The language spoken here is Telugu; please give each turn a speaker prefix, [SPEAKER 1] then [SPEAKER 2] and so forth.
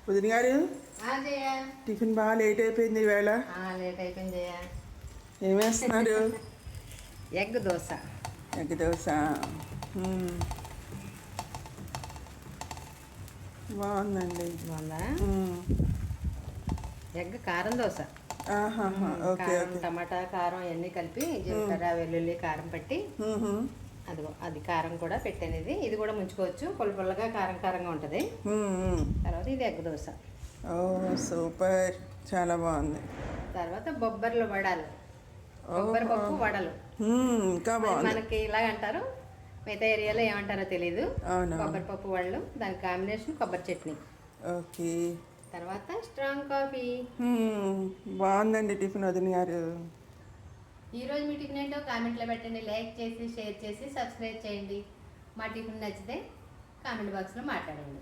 [SPEAKER 1] వదిన గారు
[SPEAKER 2] జయ
[SPEAKER 1] టిఫిన్ బాగా లేట్ అయిపోయింది ఈవేళ.
[SPEAKER 2] లేట్ అయిపోయింది జయ.
[SPEAKER 1] ఏం వేస్తున్నారు?
[SPEAKER 2] ఎగ్ దోశ.
[SPEAKER 1] ఎగ్ దోశ. బాగుందండి.
[SPEAKER 2] బాగుందా? ఎగ్ కారం దోశ.
[SPEAKER 1] ఓకే
[SPEAKER 2] కారం,
[SPEAKER 1] ఓకే.
[SPEAKER 2] టమాటా కారం అవన్నీ కలిపి జీలకర్ర వెల్లుల్లి కారం పట్టి అదిగో అది కారం కూడా పెట్టాను. ఇది కూడా ముంచుకోవచ్చు. పుల్లగా కారం కారంగా ఉంటుంది. తర్వాత ఇది ఎగ్ దోశ.
[SPEAKER 1] ఓ సూపర్, చాలా బాగుంది.
[SPEAKER 2] తర్వాత బొబ్బర్లు వడలు, కొబ్బరి పప్పు వడలు.
[SPEAKER 1] ఇంకా బాగుంది.
[SPEAKER 2] మనకి ఇలాగ అంటారు, మిగతా ఏరియాలో ఏమంటారో తెలీదు.
[SPEAKER 1] అవును.
[SPEAKER 2] కొబ్బరి పప్పు వడలు, దాని కాంబినేషన్ కొబ్బరి చట్నీ.
[SPEAKER 1] ఓకే.
[SPEAKER 2] తర్వాత స్ట్రాంగ్ కాఫీ.
[SPEAKER 1] బాగుందండి టిఫిన్ వదిన గారు.
[SPEAKER 2] ఈరోజు మీ టిఫిన్ ఏంటో కామెంట్లో పెట్టండి. లైక్ చేసి షేర్ చేసి సబ్స్క్రైబ్ చేయండి. మా టిఫిన్ నచ్చితే కామెంట్ బాక్స్లో మాట్లాడండి.